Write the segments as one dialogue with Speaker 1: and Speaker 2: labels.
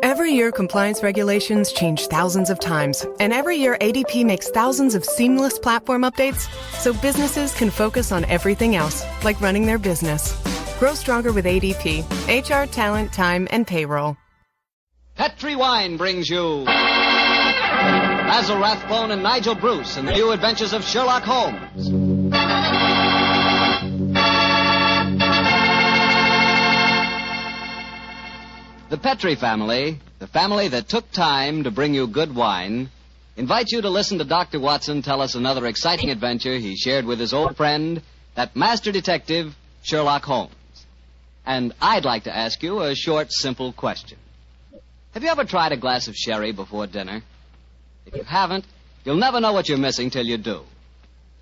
Speaker 1: Every year, compliance regulations change thousands of times, and every year ADP makes thousands of seamless platform updates so businesses can focus on everything else, like running their business. Grow stronger with ADP, HR, talent, time, and payroll.
Speaker 2: Petri Wine brings you Basil Rathbone and Nigel Bruce in the new adventures of Sherlock Holmes. The Petri family, the family that took time to bring you good wine, invites you to listen to Dr. Watson tell us another exciting adventure he shared with his old friend, that master detective, Sherlock Holmes. And I'd like to ask you a short, simple question. Have you ever tried a glass of sherry before dinner? If you haven't, you'll never know what you're missing till you do.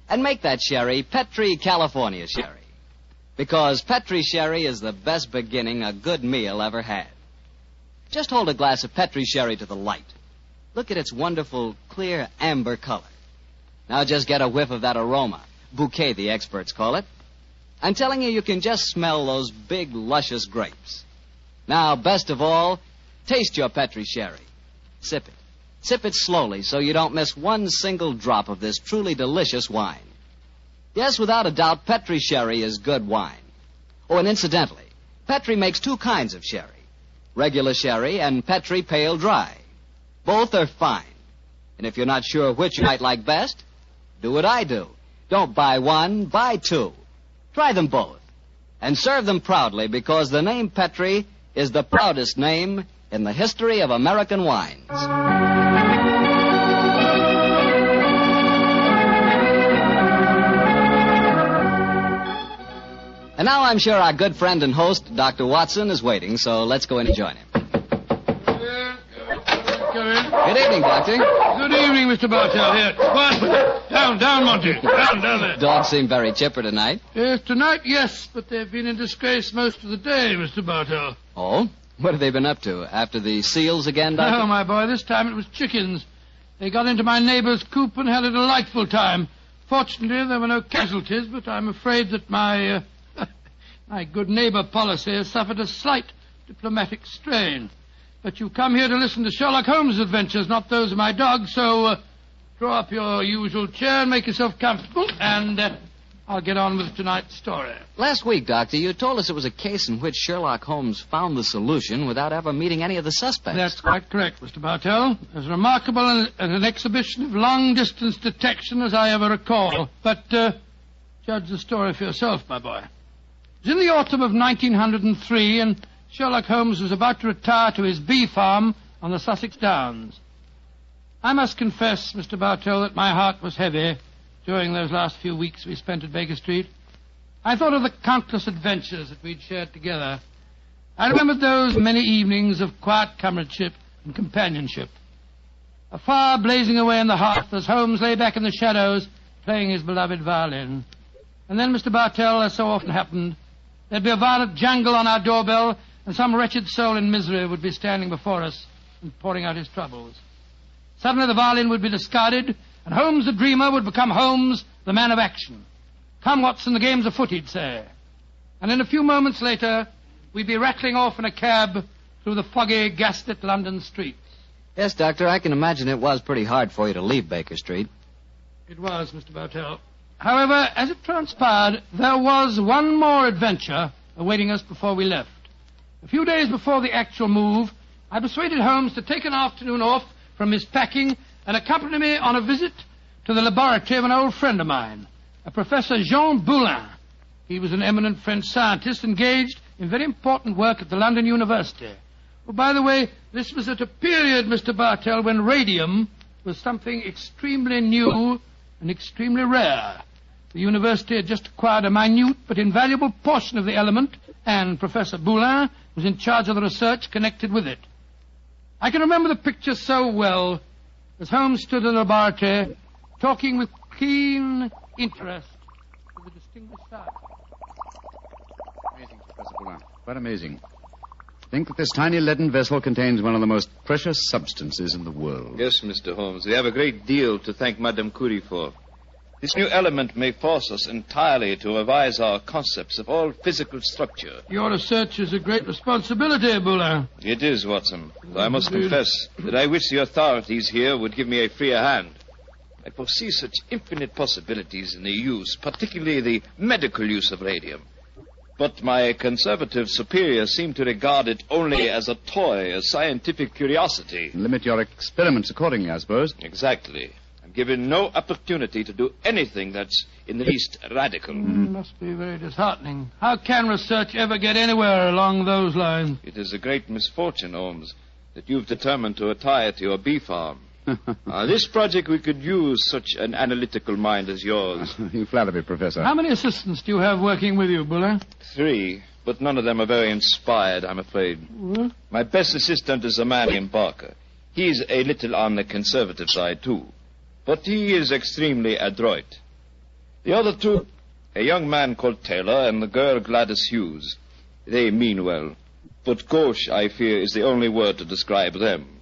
Speaker 2: And make that sherry Petri California sherry. Because Petri sherry is the best beginning a good meal ever had. Just hold a glass of Petri sherry to the light. Look at its wonderful, clear amber color. Now just get a whiff of that aroma. Bouquet, the experts call it. I'm telling you, you can just smell those big, luscious grapes. Now, best of all, taste your Petri sherry. Sip it. Sip it slowly so you don't miss one single drop of this truly delicious wine. Yes, without a doubt, Petri sherry is good wine. Oh, and incidentally, Petri makes two kinds of sherry. Regular sherry and Petri pale dry. Both are fine. And if you're not sure which you might like best, do what I do. Don't buy one, buy two. Try them both. And serve them proudly because the name Petri is the proudest name in the history of American wines. And now I'm sure our good friend and host, Dr. Watson, is waiting, so let's go in and join him.
Speaker 3: Come in.
Speaker 2: Good evening, Doctor.
Speaker 3: Good evening, Mr. Bartell. Here. Quiet with it. Down, Monty. Down there.
Speaker 2: Dogs seem very chipper tonight.
Speaker 3: Yes, tonight, yes, but they've been in disgrace most of the day, Mr. Bartell.
Speaker 2: Oh? What have they been up to? After the seals again, Doctor?
Speaker 3: No, my boy, this time it was chickens. They got into my neighbor's coop and had a delightful time. Fortunately, there were no casualties, but I'm afraid that my good neighbor policy has suffered a slight diplomatic strain. But you come here to listen to Sherlock Holmes' adventures, not those of my dog, so draw up your usual chair and make yourself comfortable, and I'll get on with tonight's story.
Speaker 2: Last week, Doctor, you told us it was a case in which Sherlock Holmes found the solution without ever meeting any of the suspects.
Speaker 3: That's quite correct, Mr. Bartell. As remarkable an exhibition of long-distance detection as I ever recall. But judge the story for yourself, my boy. It was in the autumn of 1903, and Sherlock Holmes was about to retire to his bee farm on the Sussex Downs. I must confess, Mr. Bartell, that my heart was heavy during those last few weeks we spent at Baker Street. I thought of the countless adventures that we'd shared together. I remembered those many evenings of quiet comradeship and companionship. A fire blazing away in the hearth as Holmes lay back in the shadows playing his beloved violin. And then, Mr. Bartell, as so often happened, there'd be a violent jangle on our doorbell, and some wretched soul in misery would be standing before us and pouring out his troubles. Suddenly the violin would be discarded, and Holmes the dreamer would become Holmes the man of action. Come, Watson, the game's afoot, he'd say. And in a few moments later, we'd be rattling off in a cab through the foggy, gaslit London streets.
Speaker 2: Yes, Doctor, I can imagine it was pretty hard for you to leave Baker Street.
Speaker 3: It was, Mr. Bartell. However, as it transpired, there was one more adventure awaiting us before we left. A few days before the actual move, I persuaded Holmes to take an afternoon off from his packing and accompany me on a visit to the laboratory of an old friend of mine, a Professor Jean Boulin. He was an eminent French scientist engaged in very important work at the London University. Oh, by the way, this was at a period, Mr. Bartell, when radium was something extremely new and extremely rare. The university had just acquired a minute but invaluable portion of the element, and Professor Boulin was in charge of the research connected with it. I can remember the picture so well as Holmes stood in the laboratory talking with keen interest to the distinguished scientist.
Speaker 4: Amazing, Professor Boulin. Quite amazing. Think that this tiny leaden vessel contains one of the most precious substances in the world.
Speaker 5: Yes, Mr. Holmes. We have a great deal to thank Madame Curie for. This new element may force us entirely to revise our concepts of all physical structure.
Speaker 3: Your research is a great responsibility, Boulin.
Speaker 5: It is, Watson. I must confess that I wish the authorities here would give me a freer hand. I foresee such infinite possibilities in the use, particularly the medical use of radium. But my conservative superiors seem to regard it only as a toy, a scientific curiosity.
Speaker 4: Limit your experiments accordingly, I suppose.
Speaker 5: Exactly. I'm given no opportunity to do anything that's in the least radical.
Speaker 3: Must be very disheartening. How can research ever get anywhere along those lines?
Speaker 5: It is a great misfortune, Holmes, that you've determined to retire to your bee farm. This project we could use such an analytical mind as yours.
Speaker 4: You flatter me, Professor.
Speaker 3: How many assistants do you have working with you, Boulin?
Speaker 5: 3, but none of them are very inspired, I'm afraid.
Speaker 3: What?
Speaker 5: My best assistant is a man named Barker. He's a little on the conservative side, too. But he is extremely adroit. The other 2, a young man called Taylor and the girl Gladys Hughes. They mean well. But gauche, I fear, is the only word to describe them.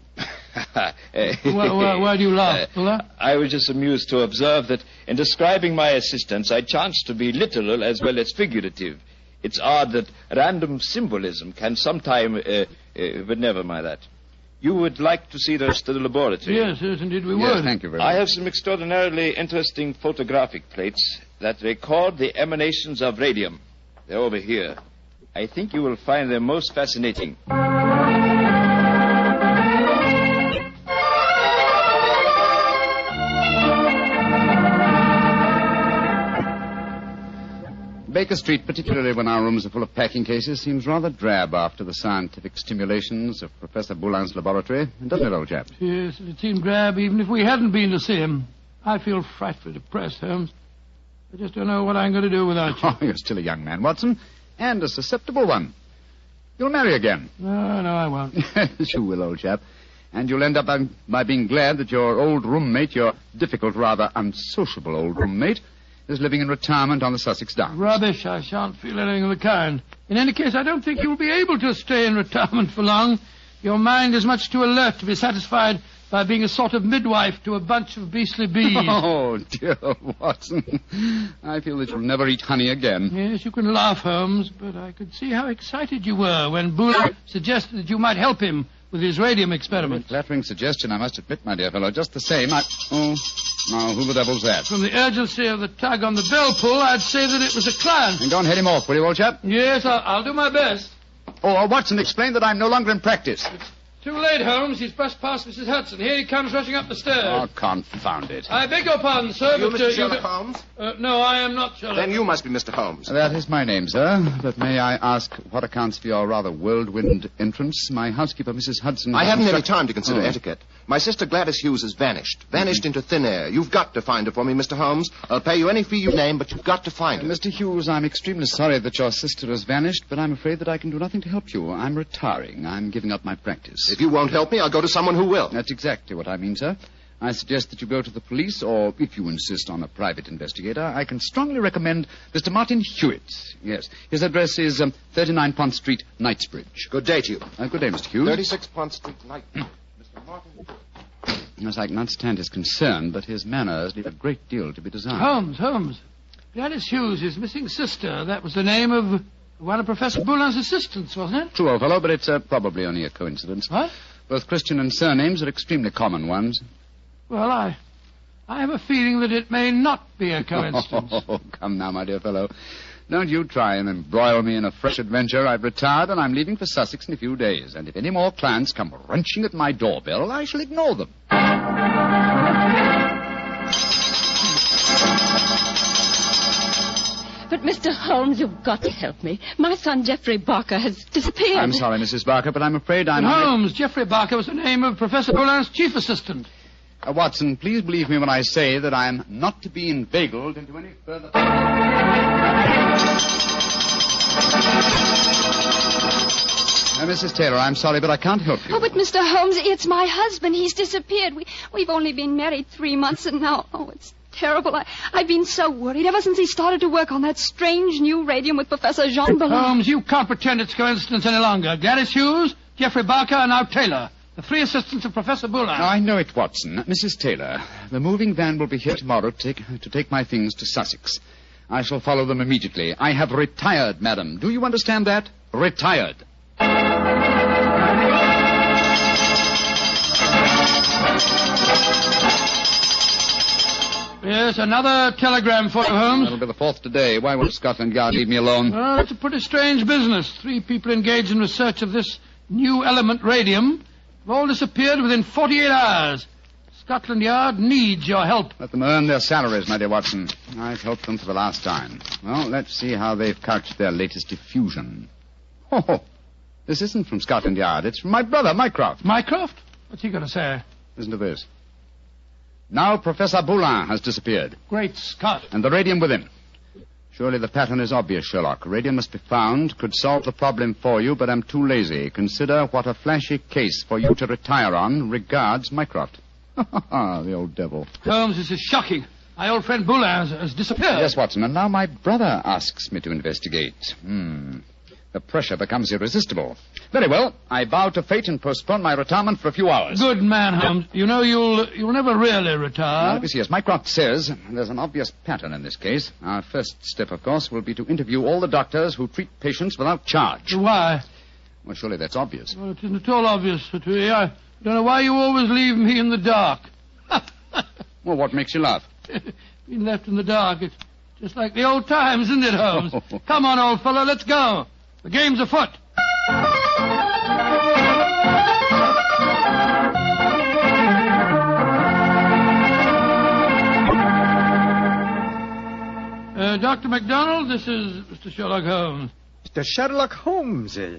Speaker 3: Why do you laugh, Boulin?
Speaker 5: I was just amused to observe that in describing my assistants, I chanced to be literal as well as figurative. It's odd that random symbolism can sometime... but never mind that. You would like to see the rest of the laboratory?
Speaker 3: Yes, indeed we
Speaker 4: Yes,
Speaker 3: would.
Speaker 4: thank you very much.
Speaker 5: I have some extraordinarily interesting photographic plates that record the emanations of radium. They're over here. I think you will find them most fascinating.
Speaker 4: Baker Street, particularly when our rooms are full of packing cases, seems rather drab after the scientific stimulations of Professor Boulin's laboratory. Doesn't it, old chap?
Speaker 3: Yes, it seemed drab even if we hadn't been to see him. I feel frightfully depressed, Holmes. I just don't know what I'm going to do without you.
Speaker 4: Oh, you're still a young man, Watson, and a susceptible one. You'll marry again.
Speaker 3: No, I won't.
Speaker 4: Yes, you will, old chap. And you'll end up by being glad that your old roommate, your difficult, rather unsociable old roommate, is living in retirement on the Sussex Downs.
Speaker 3: Rubbish. I shan't feel anything of the kind. In any case, I don't think you'll be able to stay in retirement for long. Your mind is much too alert to be satisfied by being a sort of midwife to a bunch of beastly bees.
Speaker 4: Oh, dear Watson. I feel that you'll never eat honey again.
Speaker 3: Yes, you can laugh, Holmes, but I could see how excited you were when Boulin suggested that you might help him with his radium experiments.
Speaker 4: Flattering suggestion, I must admit, my dear fellow. Just the same, Oh, now, who the devil's that?
Speaker 3: From the urgency of the tug on the bell pull, I'd say that it was a client.
Speaker 4: And go and head him off, will you, old chap?
Speaker 3: Yes, I'll do my best.
Speaker 4: Oh, Watson, explain that I'm no longer in practice.
Speaker 3: Too late, Holmes. He's brushed past Mrs. Hudson. Here he comes rushing up the stairs.
Speaker 4: Oh, confound it.
Speaker 3: I beg your pardon, sir.
Speaker 6: You
Speaker 3: but,
Speaker 6: Mr. Sherlock Holmes?
Speaker 3: No, I am not Sherlock.
Speaker 6: Then you must be Mr. Holmes.
Speaker 4: That is my name, sir. But may I ask what accounts for your rather whirlwind entrance? My housekeeper, Mrs. Hudson...
Speaker 6: I haven't any time to consider etiquette. My sister Gladys Hughes has vanished. Vanished into thin air. You've got to find her for me, Mr. Holmes. I'll pay you any fee you name, but you've got to find her.
Speaker 4: Mr. Hughes, I'm extremely sorry that your sister has vanished, but I'm afraid that I can do nothing to help you. I'm retiring. I'm giving up my practice.
Speaker 6: If you won't help me, I'll go to someone who will.
Speaker 4: That's exactly what I mean, sir. I suggest that you go to the police, or if you insist on a private investigator, I can strongly recommend Mr. Martin Hewitt. Yes. His address is 39 Pont Street, Knightsbridge.
Speaker 6: Good day to you.
Speaker 4: Good day, Mr. Hughes.
Speaker 6: 36 Pont Street, Knightsbridge. Mr. Martin.
Speaker 4: Yes, I can understand his concern, but his manners leave a great deal to be desired.
Speaker 3: Holmes. Gladys Hughes, his missing sister. That was the name of one of Professor Boulin's assistants, wasn't it?
Speaker 4: True, old fellow, but it's probably only a coincidence.
Speaker 3: What?
Speaker 4: Both Christian and surnames are extremely common ones.
Speaker 3: Well, I have a feeling that it may not be a coincidence.
Speaker 4: Oh, come now, my dear fellow. Don't you try and embroil me in a fresh adventure. I've retired and I'm leaving for Sussex in a few days. And if any more clients come wrenching at my doorbell, I shall ignore them.
Speaker 7: But, Mr. Holmes, you've got to help me. My son, Geoffrey Barker, has disappeared.
Speaker 4: I'm sorry, Mrs. Barker, but I'm afraid I'm...
Speaker 3: Holmes, Geoffrey Barker was the name of Professor Boulin's chief assistant.
Speaker 4: Watson, please believe me when I say that I'm not to be inveigled into any further... Mrs. Taylor, I'm sorry, but I can't help you.
Speaker 8: Oh, but Mr. Holmes, it's my husband. He's disappeared. We've only been married 3 months, and now... Oh, it's terrible. I've been so worried ever since he started to work on that strange new radium with Professor Jean Ballon.
Speaker 3: Holmes, you can't pretend it's coincidence any longer. Gladys Hughes, Geoffrey Barker, and now Taylor. The 3 assistants of Professor Boulin.
Speaker 4: I know it, Watson. Mrs. Taylor, the moving van will be here tomorrow to take my things to Sussex. I shall follow them immediately. I have retired, madam. Do you understand that? Retired.
Speaker 3: Yes, another telegram for you, Holmes.
Speaker 4: That'll be the 4th today. Why won't Scotland Yard leave me alone?
Speaker 3: Well, it's a pretty strange business. 3 people engaged in research of this new element, radium, have all disappeared within 48 hours. Scotland Yard needs your help.
Speaker 4: Let them earn their salaries, my dear Watson. I've helped them for the last time. Well, let's see how they've couched their latest effusion. Oh, this isn't from Scotland Yard. It's from my brother, Mycroft.
Speaker 3: Mycroft? What's he going to say?
Speaker 4: Listen to this. Now Professor Boulin has disappeared.
Speaker 3: Great Scott.
Speaker 4: And the radium with him. Surely the pattern is obvious, Sherlock. Radium must be found, could solve the problem for you, but I'm too lazy. Consider what a flashy case for you to retire on. Regards, Mycroft. The old devil.
Speaker 3: Holmes, this is shocking. My old friend Boulin has disappeared.
Speaker 4: Yes, Watson, and now my brother asks me to investigate. The pressure becomes irresistible. Very well, I bow to fate and postpone my retirement for a few hours.
Speaker 3: Good man, Holmes. You know you'll never really retire.
Speaker 4: Let me see. As Mycroft says, there's an obvious pattern in this case. Our first step, of course, will be to interview all the doctors who treat patients without charge.
Speaker 3: Why?
Speaker 4: Well, surely that's obvious.
Speaker 3: Well, it isn't at all obvious, Petrie. I don't know why you always leave me in the dark.
Speaker 4: Well, what makes you laugh?
Speaker 3: Being left in the dark. It's just like the old times, isn't it, Holmes? Come on, old fellow, let's go. The game's afoot. Dr. MacDonald, this is Mr. Sherlock Holmes.
Speaker 9: Mr. Sherlock Holmes, eh?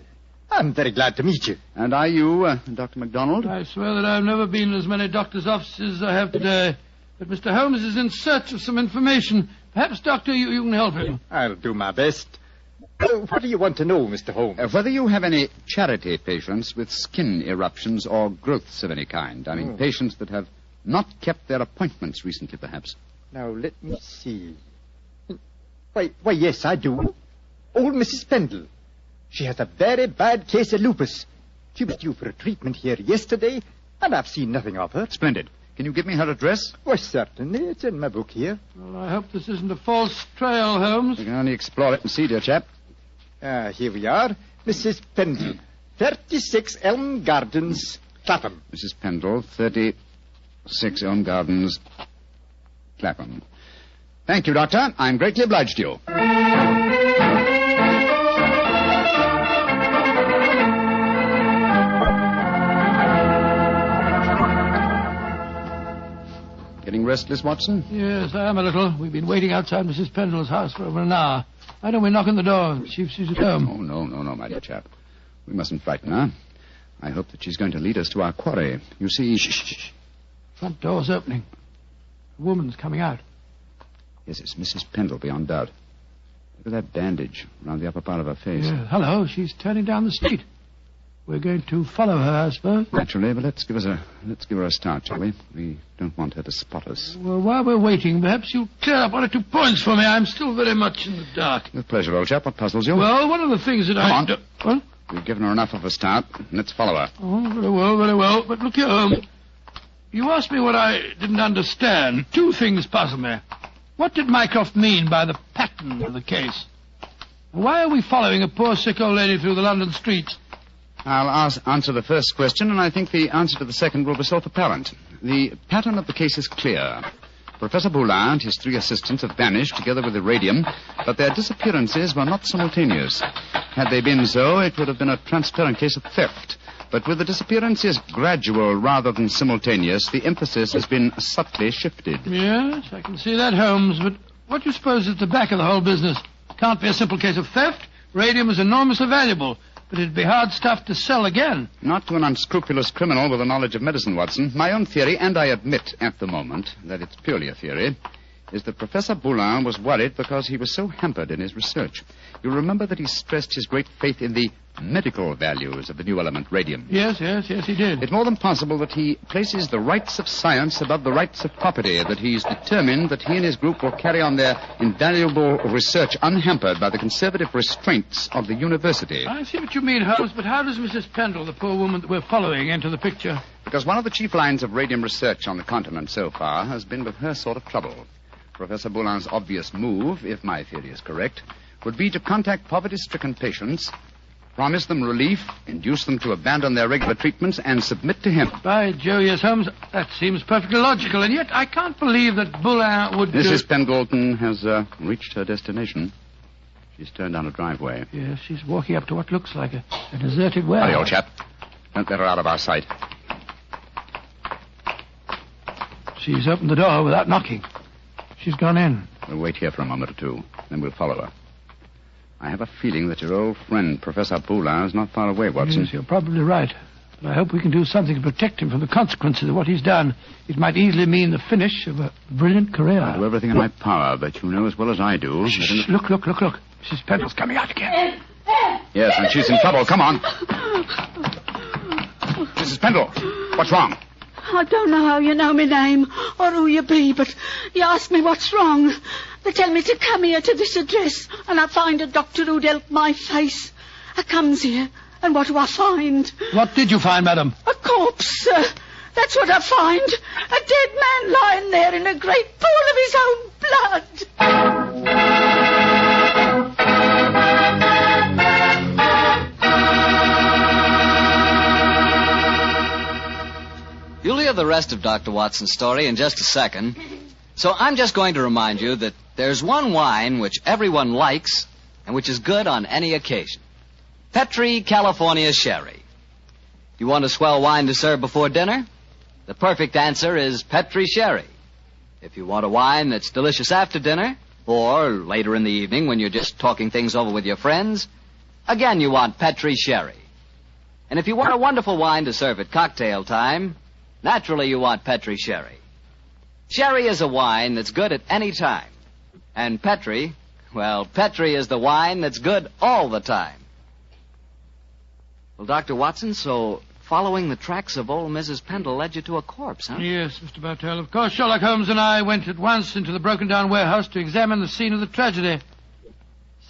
Speaker 9: I'm very glad to meet you.
Speaker 4: And are you, Dr. MacDonald?
Speaker 3: I swear that I've never been in as many doctors' offices as I have today. But Mr. Holmes is in search of some information. Perhaps, Doctor, you can help him.
Speaker 9: I'll do my best. What do you want to know, Mr. Holmes?
Speaker 4: Whether you have any charity patients with skin eruptions or growths of any kind. I mean, patients that have not kept their appointments recently, perhaps.
Speaker 9: Now, let me see. Why, yes, I do. Old Mrs. Pendle. She has a very bad case of lupus. She was due for a treatment here yesterday, and I've seen nothing of her.
Speaker 4: Splendid. Can you give me her address?
Speaker 9: Why, certainly. It's in my book here.
Speaker 3: Well, I hope this isn't a false trail, Holmes.
Speaker 4: We can only explore it and see, dear chap.
Speaker 9: Here we are. Mrs. Pendle, 36 Elm Gardens, Clapham.
Speaker 4: Mrs. Pendle, 36 Elm Gardens, Clapham. Thank you, Doctor. I'm greatly obliged to you. Getting restless, Watson?
Speaker 3: Yes, I am a little. We've been waiting outside Mrs. Pendle's house for over an hour. Why don't we knock on the door and see if she's at home?
Speaker 4: Oh, no, my dear chap. We mustn't frighten her. I hope that she's going to lead us to our quarry. You see...
Speaker 3: Shh. Front door's opening. A woman's coming out.
Speaker 4: Yes, it's Mrs. Pendle, beyond doubt. Look at that bandage around the upper part of her face.
Speaker 3: Yeah, hello, she's turning down the street. We're going to follow her, I suppose.
Speaker 4: Naturally, but let's give her a start, shall we? We don't want her to spot us.
Speaker 3: Well, while we're waiting, perhaps you'll clear up 1 or 2 points for me. I'm still very much in the dark.
Speaker 4: With pleasure, old chap. What puzzles you?
Speaker 3: Well, one of the things that
Speaker 4: Come on.
Speaker 3: What?
Speaker 4: We've given her enough of a start. Let's follow her.
Speaker 3: Oh, very well. But look here, you asked me what I didn't understand. 2 things puzzle me. What did Mycroft mean by the pattern of the case? Why are we following a poor sick old lady through the London streets?
Speaker 4: I'll answer the first question, and I think the answer to the second will be self-apparent. The pattern of the case is clear. Professor Boulin and his 3 assistants have vanished together with the radium, but their disappearances were not simultaneous. Had they been so, it would have been a transparent case of theft. But with the disappearances gradual rather than simultaneous, the emphasis has been subtly shifted.
Speaker 3: Yes, I can see that, Holmes, but what do you suppose is at the back of the whole business? Can't be a simple case of theft. Radium is enormously valuable. But it'd be hard stuff to sell again.
Speaker 4: Not to an unscrupulous criminal with a knowledge of medicine, Watson. My own theory, and I admit at the moment that it's purely a theory, is that Professor Boulin was worried because he was so hampered in his research. You remember that he stressed his great faith in the medical values of the new element, radium.
Speaker 3: Yes, he did.
Speaker 4: It's more than possible that he places the rights of science above the rights of property, that he's determined that he and his group will carry on their invaluable research unhampered by the conservative restraints of the university.
Speaker 3: I see what you mean, Holmes, but how does Mrs. Pendle, the poor woman that we're following, enter the picture?
Speaker 4: Because one of the chief lines of radium research on the continent so far has been with her sort of trouble. Professor Boulin's obvious move, if my theory is correct, would be to contact poverty-stricken patients, promise them relief, induce them to abandon their regular treatments, and submit to him.
Speaker 3: By Jove, yes, Holmes, that seems perfectly logical, and yet I can't believe that Boulin would...
Speaker 4: Mrs. Pendleton has reached her destination. She's turned down a driveway.
Speaker 3: Yes, she's walking up to what looks like a deserted warehouse.
Speaker 4: Hurry, old chap. Don't let her out of our sight.
Speaker 3: She's opened the door without knocking. She's gone in.
Speaker 4: We'll wait here for a moment or two, then we'll follow her. I have a feeling that your old friend, Professor Boulin, is not far away, Watson.
Speaker 3: Yes, you're probably right. But I hope we can do something to protect him from the consequences of what he's done. It might easily mean the finish of a brilliant career.
Speaker 4: I'll do everything in my power, but you know as well as I do...
Speaker 3: Shh, look. Mrs. Pendle's coming out again.
Speaker 4: Yes, and she's in trouble. Come on. Mrs. Pendle, what's wrong?
Speaker 10: I don't know how you know my name or who you be, but you ask me what's wrong. They tell me to come here to this address, and I find a doctor who'd help my face. I comes here, and what do I find?
Speaker 3: What did you find, madam?
Speaker 10: A corpse, sir. That's what I find. A dead man lying there in a great pool of his own blood.
Speaker 2: You'll hear the rest of Dr. Watson's story in just a second. So I'm just going to remind you that there's one wine which everyone likes and which is good on any occasion. Petri California Sherry. You want a swell wine to serve before dinner? The perfect answer is Petri Sherry. If you want a wine that's delicious after dinner, or later in the evening when you're just talking things over with your friends, again you want Petri Sherry. And if you want a wonderful wine to serve at cocktail time, naturally you want Petri Sherry. Sherry is a wine that's good at any time. And Petri, well, Petri is the wine that's good all the time. Well, Dr. Watson, so following the tracks of old Mrs. Pendle led you to a corpse, huh?
Speaker 3: Yes, Mr. Bartell. Of course, Sherlock Holmes and I went at once into the broken-down warehouse to examine the scene of the tragedy.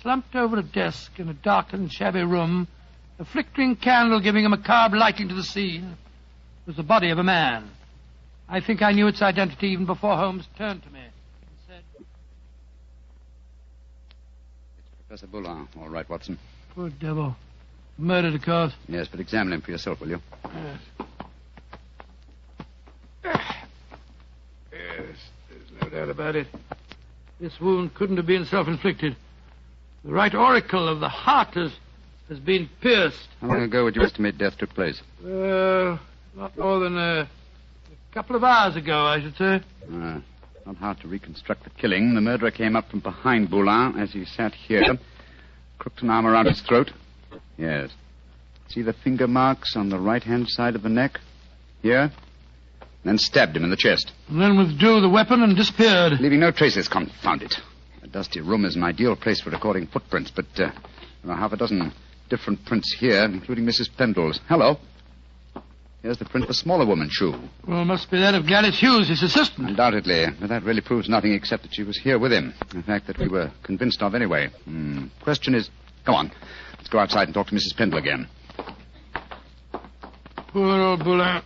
Speaker 3: Slumped over a desk in a darkened, shabby room, a flickering candle giving a macabre lighting to the scene, was the body of a man. I think I knew its identity even before Holmes turned to me and said...
Speaker 4: It's Professor Boulin. All right, Watson.
Speaker 3: Poor devil. Murdered, of course.
Speaker 4: Yes, but examine him for yourself, will you?
Speaker 3: Yes. Yes, there's no doubt about it. This wound couldn't have been self-inflicted. The right auricle of the heart has been pierced.
Speaker 4: How long ago would you estimate death took place?
Speaker 3: Not more than a couple of hours ago, I should say.
Speaker 4: Not hard to reconstruct the killing. The murderer came up from behind Boulin as he sat here, crooked an arm around his throat. Yes. See the finger marks on the right-hand side of the neck? Here? Then stabbed him in the chest.
Speaker 3: And then withdrew the weapon and disappeared.
Speaker 4: Leaving no traces, confound it. A dusty room is an ideal place for recording footprints, but there are half a dozen different prints here, including Mrs. Pendle's. Hello. Here's the print of a smaller woman's shoe.
Speaker 3: Well, it must be that of Gladys Hughes, his assistant.
Speaker 4: Undoubtedly, but that really proves nothing except that she was here with him. In fact, that we were convinced of anyway. Question is... Come on. Let's go outside and talk to Mrs. Pendle again.
Speaker 3: Poor old Boulin.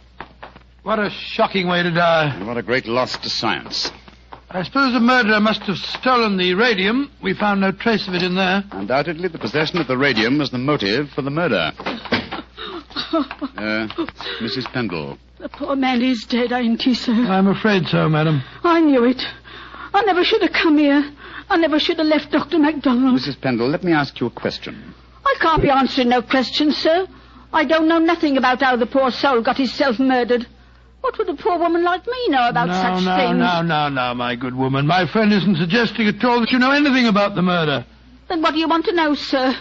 Speaker 3: What a shocking way to die.
Speaker 4: And what a great loss to science.
Speaker 3: I suppose the murderer must have stolen the radium. We found no trace of it in there.
Speaker 4: Undoubtedly, the possession of the radium was the motive for the murder. Mrs. Pendle.
Speaker 10: The poor man is dead, ain't he, sir?
Speaker 3: I'm afraid so, madam.
Speaker 10: I knew it. I never should have come here. I never should have left Dr. MacDonald.
Speaker 4: Mrs. Pendle, let me ask you a question.
Speaker 10: I can't be answering no questions, sir. I don't know nothing about how the poor soul got himself murdered. What would a poor woman like me know about such things?
Speaker 3: No, my good woman. My friend isn't suggesting at all that you know anything about the murder.
Speaker 10: Then what do you want to know, sir?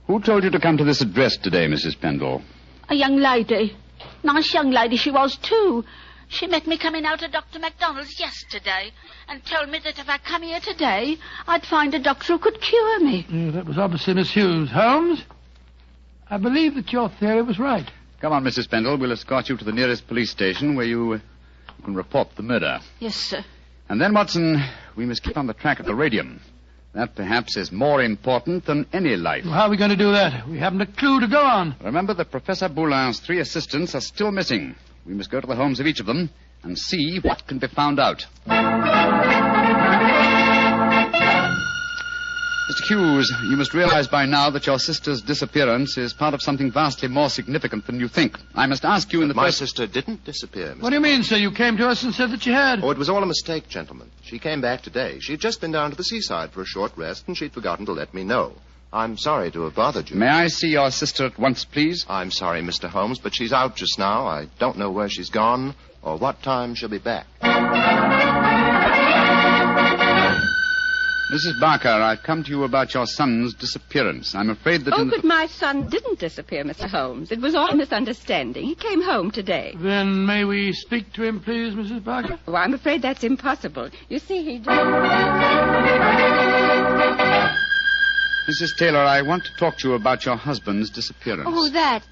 Speaker 4: Who told you to come to this address today, Mrs. Pendle?
Speaker 10: A young lady. Nice young lady she was, too. She met me coming out of Dr. MacDonald's yesterday and told me that if I come here today, I'd find a doctor who could cure me.
Speaker 3: Yeah, that was obviously Miss Hughes. Holmes? I believe that your theory was right.
Speaker 4: Come on, Mrs. Pendle. We'll escort you to the nearest police station where you can report the murder.
Speaker 10: Yes, sir.
Speaker 4: And then, Watson, we must keep on the track of the radium. That, perhaps, is more important than any life.
Speaker 3: Well, how are we going to do that? We haven't a clue to go on.
Speaker 4: Remember that Professor Boulin's 3 assistants are still missing. We must go to the homes of each of them and see what can be found out. Mr. Hughes, you must realize by now that your sister's disappearance is part of something vastly more significant than you think. I must ask you in the
Speaker 6: My
Speaker 4: first...
Speaker 6: sister didn't disappear, Mr.
Speaker 3: What do you mean, sir? You came to us and said that you had.
Speaker 6: Oh, it was all a mistake, gentlemen. She came back today. She'd just been down to the seaside for a short rest, and she'd forgotten to let me know. I'm sorry to have bothered you.
Speaker 4: May I see your sister at once, please?
Speaker 6: I'm sorry, Mr. Holmes, but she's out just now. I don't know where she's gone or what time she'll be back.
Speaker 4: Mrs. Barker, I've come to you about your son's disappearance. I'm afraid that...
Speaker 7: But my son didn't disappear, Mr. Holmes. It was all a misunderstanding. He came home today.
Speaker 3: Then may we speak to him, please, Mrs. Barker?
Speaker 7: Well, I'm afraid that's impossible. You see, he...
Speaker 4: Mrs. Taylor, I want to talk to you about your husband's disappearance.
Speaker 8: Oh, that.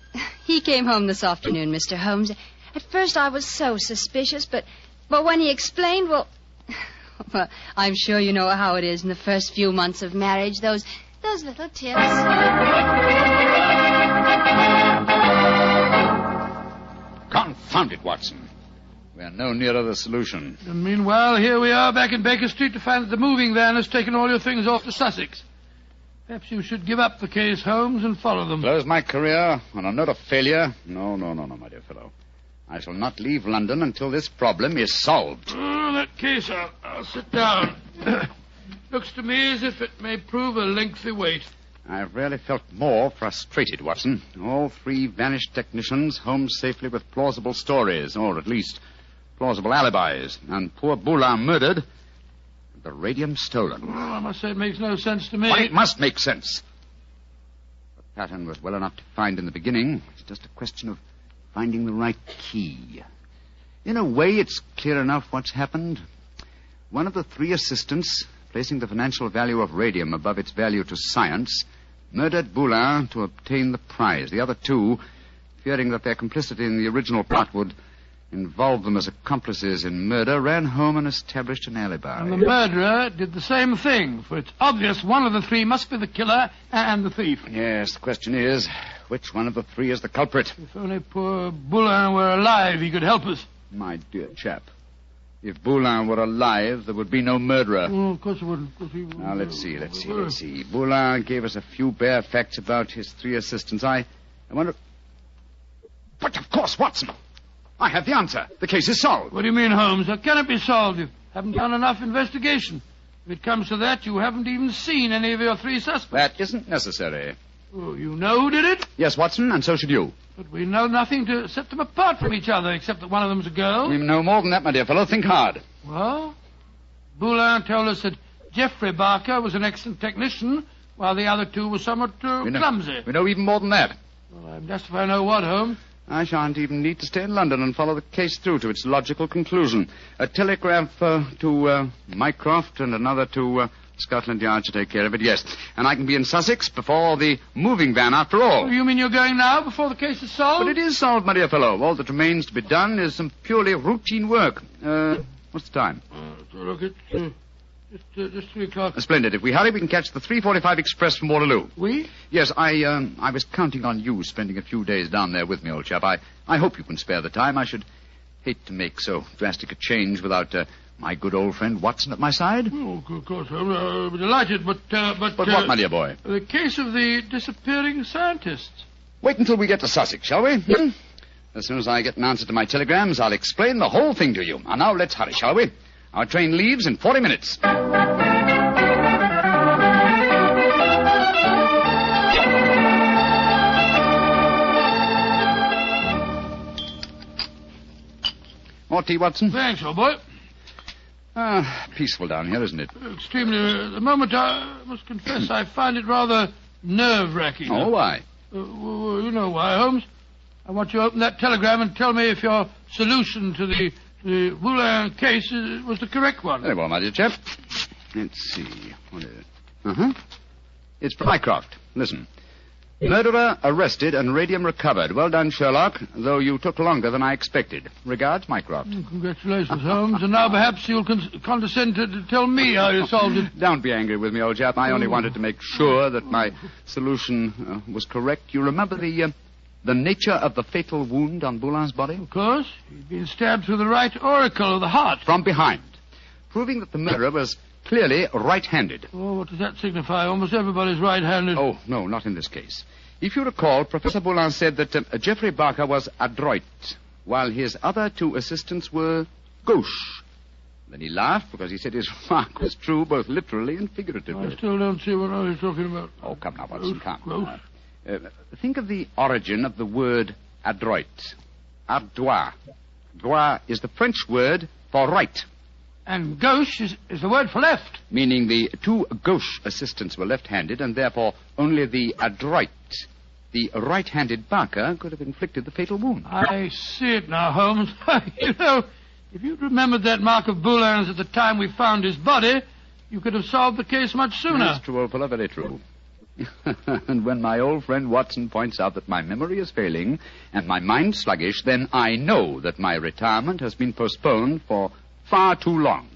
Speaker 8: He came home this afternoon, Mr. Holmes. At first I was so suspicious, but when he explained, well, I'm sure you know how it is in the first few months of marriage, those little tips.
Speaker 4: Confound it, Watson. We are no nearer the solution.
Speaker 3: And meanwhile, here we are back in Baker Street to find that the moving van has taken all your things off to Sussex. Perhaps you should give up the case, Holmes, and follow them.
Speaker 4: Close my career on a note of failure? No, my dear fellow. I shall not leave London until this problem is solved.
Speaker 3: Oh, in that case, I'll sit down. Looks to me as if it may prove a lengthy wait.
Speaker 4: I've rarely felt more frustrated, Watson. All 3 vanished technicians home safely with plausible stories, or at least plausible alibis. And poor Boulin murdered, the radium stolen.
Speaker 3: Well, I must say it makes no sense to me.
Speaker 4: Well, it must make sense. The pattern was well enough to find in the beginning. It's just a question of finding the right key. In a way, it's clear enough what's happened. One of the 3 assistants, placing the financial value of radium above its value to science, murdered Boulin to obtain the prize. The other 2, fearing that their complicity in the original plot would involve them as accomplices in murder, ran home and established an alibi.
Speaker 3: And the murderer did the same thing, for it's obvious one of the 3 must be the killer and the thief.
Speaker 4: Yes, the question is, which one of the 3 is the culprit?
Speaker 3: If only poor Boulin were alive, he could help us.
Speaker 4: My dear chap, if Boulin were alive, there would be no murderer.
Speaker 3: Oh, of course it wouldn't.
Speaker 4: Now, let's see. Boulin gave us a few bare facts about his 3 assistants. I wonder... But, of course, Watson, I have the answer. The case is solved.
Speaker 3: What do you mean, Holmes? How can it be solved? You haven't done enough investigation. If it comes to that, you haven't even seen any of your 3 suspects.
Speaker 4: That isn't necessary.
Speaker 3: Oh, you know who did it?
Speaker 4: Yes, Watson, and so should you.
Speaker 3: But we know nothing to set them apart from each other, except that one of them's a girl.
Speaker 4: We know more than that, my dear fellow. Think hard.
Speaker 3: Well, Boulin told us that Geoffrey Barker was an excellent technician, while the other 2 were somewhat clumsy.
Speaker 4: We know even more than that.
Speaker 3: Well, I'm just if I know what, Holmes.
Speaker 4: I shan't even need to stay in London and follow the case through to its logical conclusion. A telegraph to Mycroft and another to Scotland Yard to take care of it, yes. And I can be in Sussex before the moving van, after all.
Speaker 3: You mean you're going now, before the case is solved?
Speaker 4: But it is solved, my dear fellow. All that remains to be done is some purely routine work. What's the time?
Speaker 3: Look, it's just 3 o'clock.
Speaker 4: Splendid. If we hurry, we can catch the 3:45 express from Waterloo.
Speaker 3: We?
Speaker 4: Yes, I was counting on you spending a few days down there with me, old chap. I hope you can spare the time. I should hate to make so drastic a change without my good old friend Watson at my side.
Speaker 3: Oh, of course. I'm delighted, but
Speaker 4: what, my dear boy?
Speaker 3: The case of the disappearing scientists.
Speaker 4: Wait until we get to Sussex, shall we? As soon as I get an answer to my telegrams, I'll explain the whole thing to you. And now let's hurry, shall we? Our train leaves in 40 minutes. More tea, Watson?
Speaker 3: Thanks, old boy.
Speaker 4: Peaceful down here, isn't it?
Speaker 3: Extremely. At the moment, I must confess I find it rather nerve-wracking.
Speaker 4: Oh, why?
Speaker 3: Well, you know why, Holmes. I want you to open that telegram and tell me if your solution to the Boulin case was the correct one.
Speaker 4: Very well, my dear chap. Let's see. What is it? It's Mycroft. Listen. Murderer arrested and radium recovered. Well done, Sherlock, though you took longer than I expected. Regards, Mycroft.
Speaker 3: Congratulations, Holmes. And now perhaps you'll condescend to tell me how you solved it.
Speaker 4: Don't be angry with me, old chap. I only wanted to make sure that my solution was correct. You remember the nature of the fatal wound on Boulin's body?
Speaker 3: Of course. He'd been stabbed through the right auricle of the heart.
Speaker 4: From behind, proving that the murderer was clearly right-handed.
Speaker 3: Oh, what does that signify? Almost everybody's right-handed.
Speaker 4: Oh, no, not in this case. If you recall, Professor Boulin said that Geoffrey Barker was adroit, while his other two assistants were gauche. Then he laughed because he said his remark was true both literally and figuratively.
Speaker 3: I still don't see what I was talking about.
Speaker 4: Oh, come now, Watson, come.
Speaker 3: Gauche.
Speaker 4: Think of the origin of the word adroit. Ardois. Droit is the French word for right.
Speaker 3: And gauche is the word for left.
Speaker 4: Meaning the two gauche assistants were left-handed, and therefore only the adroit, the right-handed Barker, could have inflicted the fatal wound.
Speaker 3: I see it now, Holmes. You know, if you'd remembered that mark of Boulin's at the time we found his body, you could have solved the case much sooner.
Speaker 4: That's true, old fellow, very true. And when my old friend Watson points out that my memory is failing and my mind sluggish, then I know that my retirement has been postponed for far too long.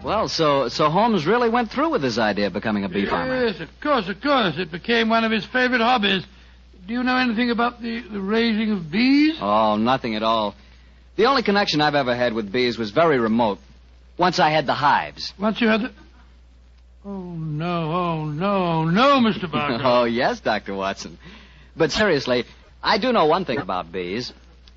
Speaker 2: Well, so Holmes really went through with his idea of becoming a bee farmer.
Speaker 3: Yes, of course. It became one of his favorite hobbies. Do you know anything about the raising of bees?
Speaker 2: Oh, nothing at all. The only connection I've ever had with bees was very remote. Once I had the hives.
Speaker 3: Once you had the... Oh, no, Mr. Barker.
Speaker 2: Oh, yes, Dr. Watson. But seriously, I do know one thing about bees.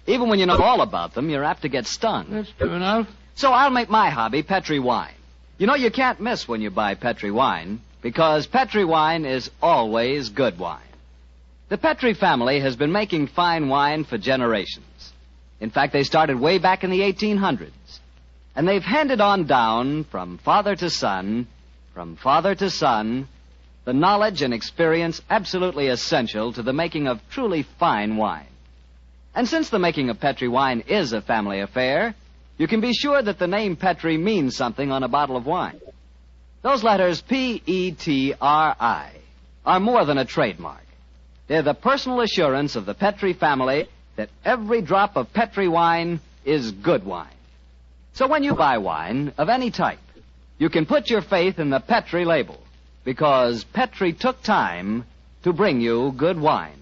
Speaker 2: Even when you know all about them, you're apt to get stung.
Speaker 3: That's true enough.
Speaker 2: So I'll make my hobby Petri wine. You know, you can't miss when you buy Petri wine, because Petri wine is always good wine. The Petri family has been making fine wine for generations. In fact, they started way back in the 1800s. And they've handed on down from father to son, the knowledge and experience absolutely essential to the making of truly fine wine. And since the making of Petri wine is a family affair, you can be sure that the name Petri means something on a bottle of wine. Those letters Petri are more than a trademark. They're the personal assurance of the Petri family that every drop of Petri wine is good wine. So when you buy wine of any type, you can put your faith in the Petri label, because Petri took time to bring you good wine.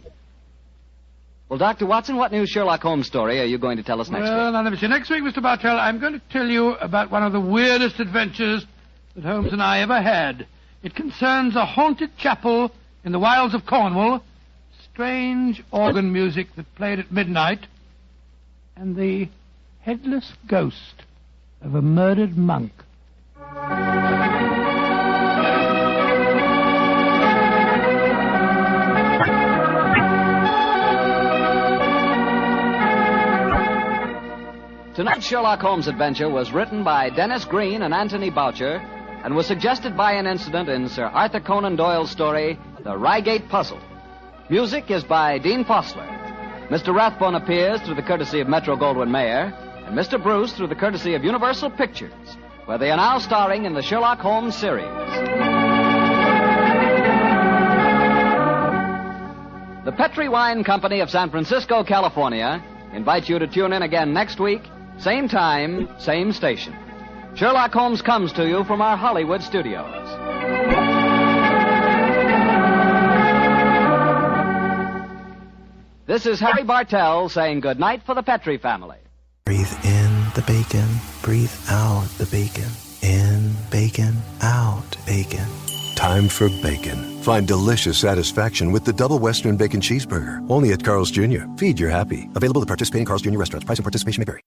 Speaker 2: Well, Dr. Watson, what new Sherlock Holmes story are you going to tell us next week?
Speaker 3: Well, now let me see. Next week, Mr. Bartell, I'm going to tell you about one of the weirdest adventures that Holmes and I ever had. It concerns a haunted chapel in the wilds of Cornwall, strange organ music that played at midnight, and the headless ghost of a murdered monk.
Speaker 2: Tonight's Sherlock Holmes adventure was written by Dennis Green and Anthony Boucher and was suggested by an incident in Sir Arthur Conan Doyle's story, The Reigate Puzzle. Music is by Dean Fossler. Mr. Rathbone appears through the courtesy of Metro-Goldwyn-Mayer, and Mr. Bruce through the courtesy of Universal Pictures, where they are now starring in the Sherlock Holmes series. The Petri Wine Company of San Francisco, California, invites you to tune in again next week, same time, same station. Sherlock Holmes comes to you from our Hollywood studios. This is Harry Bartell saying good night for the Petri family.
Speaker 11: Breathe in the bacon, breathe out the bacon. In bacon, out bacon.
Speaker 12: Time for bacon. Find delicious satisfaction with the Double Western Bacon Cheeseburger. Only at Carl's Jr. Feed your happy. Available at participating Carl's Jr. restaurants. Price and participation may vary.